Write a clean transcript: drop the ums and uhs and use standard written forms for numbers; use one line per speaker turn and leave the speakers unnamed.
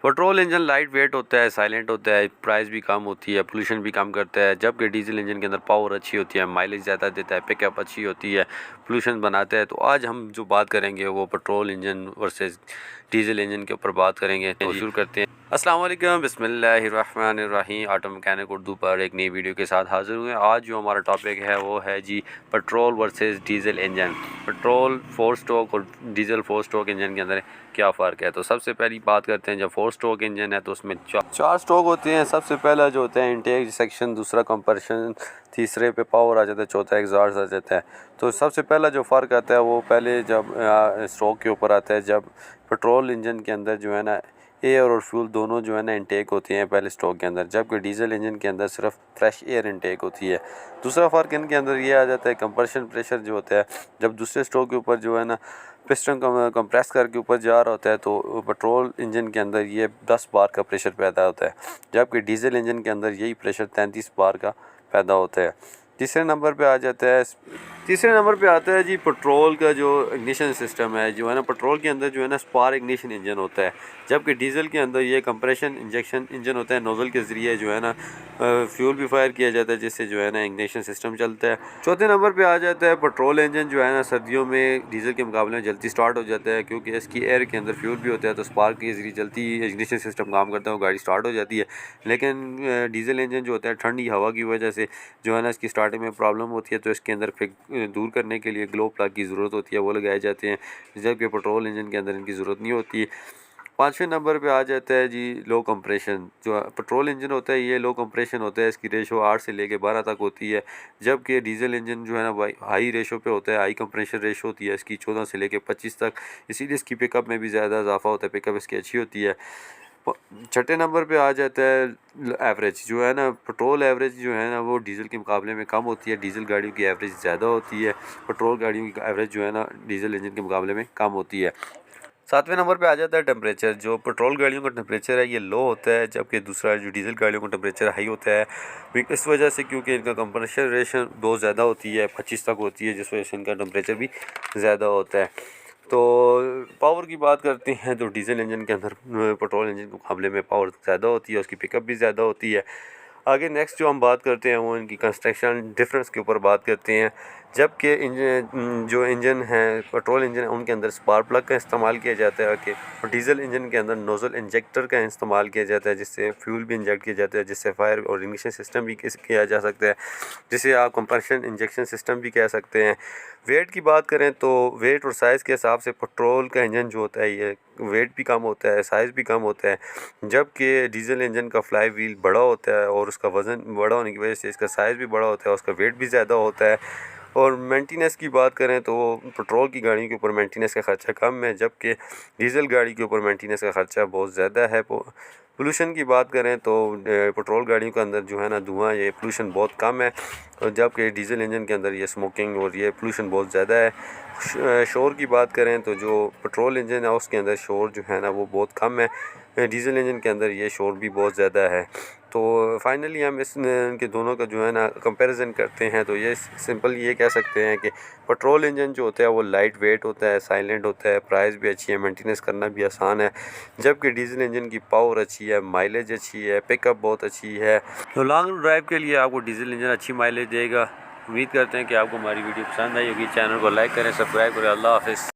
Petrol engine light weight होता है, silent होता है, प्राइस भी कम होती है, पोल्यूशन भी कम करता है। जबकि डीजल इंजन के अंदर पावर अच्छी होती है, माइलेज ज़्यादा देता है, पिकअप अच्छी होती है, पोल्यूशन बनाता है। तो आज हम जो बात करेंगे वो petrol engine versus diesel engine के ऊपर बात करेंगे। तो शुरू करते हैं। अस्सलाम वालेकुम, बिस्मिल्लाहिर्रहमानिर्रहीम। ऑटो मैकेनिक उर्दू पर एक नई वीडियो के साथ हाजिर हुए। आज जो हमारा टॉपिक है वो है जी petrol versus diesel engine. Petrol 4 stroke और डीजल 4 स्ट्रोक इंजन के अंदर क्या फ़र्क है। तो सबसे पहली बात करते हैं, जब 4 स्ट्रोक इंजन है तो उसमें चार स्ट्रोक होते हैं। सबसे पहला जो होता है इंटेक सेक्शन, दूसरा कंप्रेशन, तीसरे पे पावर आ जाता है, चौथा एग्जॉस्ट आ जाता है। तो सबसे पहला जो फ़र्क आता है वो पहले जब स्ट्रोक के ऊपर आता है, जब पेट्रोल इंजन के अंदर जो है ना एयर और फ्यूल दोनों जो है ना इंटेक होती हैं पहले स्ट्रोक के अंदर, जबकि डीजल इंजन के अंदर सिर्फ फ्रेश एयर इंटेक होती है। दूसरा फ़र्क इनके अंदर ये आ जाता है, कंप्रेशन प्रेशर जो होता है, जब दूसरे स्ट्रोक के ऊपर जो है ना पिस्टन कंप्रेस करके ऊपर जा रहा होता है तो पेट्रोल इंजन के अंदर ये 10 बार का प्रेशर पैदा होता है, जबकि डीजल इंजन के अंदर यही प्रेशर 33 बार का पैदा होता है। तीसरे नंबर पे आता है जी पेट्रोल का जो इग्निशन सिस्टम है, जो है ना पेट्रोल के अंदर जो है ना स्पार्क इग्निशन इंजन होता है, जबकि डीजल के अंदर ये कंप्रेशन इंजेक्शन इंजन होता है। नोजल के ज़रिए जो है ना फ्यूल भी फायर किया जाता है, जिससे जो है ना इग्निशन सिस्टम चलता है। चौथे नंबर पे आ जाता है पेट्रोल इंजन, जो है ना सर्दियों में डीजल के मुकाबले में जल्दी स्टार्ट हो जाता है, क्योंकि इसकी एयर के अंदर फ्यूल भी होता है, तो स्पार्क के ज़रिए जल्दी इग्निशन सिस्टम काम करता है, वो गाड़ी स्टार्ट हो जाती है। लेकिन डीजल इंजन जो होता है ठंडी हवा की वजह से जो है ना इसकी स्टार्टिंग में प्रॉब्लम होती है, तो इसके अंदर फिर दूर करने के लिए ग्लो प्लग की ज़रूरत होती है, वो लगाए जाते हैं, जबकि पेट्रोल इंजन के अंदर इनकी ज़रूरत नहीं होती। पाँचवें नंबर पे आ जाता है जी लो कंप्रेशन। जो पेट्रोल इंजन होता है ये लो कंप्रेशन होता है, इसकी रेशो 8 से लेके 12 तक होती है, जबकि डीजल इंजन जो है ना हाई रेशो पे होता है, हाई कंप्रेशन रेशो होती है इसकी 14 से लेके 25 तक, इसीलिए इसकी पिकअप में भी ज़्यादा इजाफा होता है, पिकअप इसकी अच्छी होती है। छठे नंबर पे आ जाता है एवरेज। जो है ना पेट्रोल एवरेज जो है ना वो डीजल के मुकाबले में कम होती है, डीजल गाड़ियों की एवरेज ज़्यादा होती है, पेट्रोल गाड़ियों की एवरेज जो है ना डीजल इंजन के मुकाबले में कम होती है। सातवें नंबर पे आ जाता है टेम्परेचर। जो पेट्रोल गाड़ियों का टेम्परेचर है ये लो होता है, जबकि दूसरा जो डीजल गाड़ियों का टेम्परेचर हाई होता है, इस वजह से क्योंकि इनका कंप्रेशन रेशन बहुत ज़्यादा होती है, 25 तक होती है, जिस वजह से इनका टेम्परेचर भी ज़्यादा होता है। तो पावर की बात करते हैं तो डीजल इंजन के अंदर पेट्रोल इंजन के मुकाबले में पावर ज़्यादा होती है, उसकी पिकअप भी ज़्यादा होती है। आगे नेक्स्ट जो हम बात करते हैं वो इनकी कंस्ट्रक्शन डिफरेंस के ऊपर बात करते हैं। जबकि जो इंजन हैं पेट्रोल इंजन है उनके अंदर स्पार्क प्लग का इस्तेमाल किया जाता है, और डीजल इंजन के अंदर नोजल इंजेक्टर का इस्तेमाल किया जाता है, जिससे फ्यूल भी इंजेक्ट किया जाता है, जिससे फायर और इग्निशन सिस्टम भी किया जा सकता है, जिसे आप कंप्रेशन इंजेक्शन सिस्टम भी कह सकते हैं। वेट की बात करें तो वेट और साइज़ के हिसाब से पेट्रोल का इंजन जो होता है ये वेट भी कम होता है, साइज़ भी कम होता है, जबकि डीजल इंजन का फ्लाई व्हील बड़ा होता है और उसका वज़न बड़ा होने की वजह से इसका साइज़ भी बड़ा होता है, उसका वेट भी ज़्यादा होता है। और मेंटेनेंस की बात करें तो पेट्रोल की गाड़ी के ऊपर मेंटेनेंस का ख़र्चा कम है, जबकि डीजल गाड़ी के ऊपर मेंटेनेंस का ख़र्चा बहुत ज़्यादा है। पोल्यूशन की बात करें तो पेट्रोल गाड़ियों के अंदर जो है ना धुआं, ये पोल्यूशन बहुत कम है, और जबकि डीजल इंजन के अंदर ये स्मोकिंग और ये पोल्यूशन बहुत ज़्यादा है। शोर की बात करें तो जो पेट्रोल इंजन है उसके अंदर शोर जो है ना वो बहुत कम है, डीजल इंजन के अंदर ये शोर भी बहुत ज़्यादा है। तो फाइनली हम इनके दोनों का जो है ना कंपैरिजन करते हैं तो ये सिंपल ये कह सकते हैं कि पेट्रोल इंजन जो होता है वो लाइट वेट होता है, साइलेंट होता है, प्राइस भी अच्छी है, मेंटेनेंस करना भी आसान है, जबकि डीजल इंजन की पावर अच्छी है, माइलेज अच्छी है, पिकअप बहुत अच्छी है। तो लॉन्ग ड्राइव के लिए आपको डीजल इंजन अच्छी माइलेज देगा। उम्मीद करते हैं कि आपको हमारी वीडियो पसंद आई होगी। चैनल को लाइक करें, सब्सक्राइब करें। अल्लाह हाफिज़।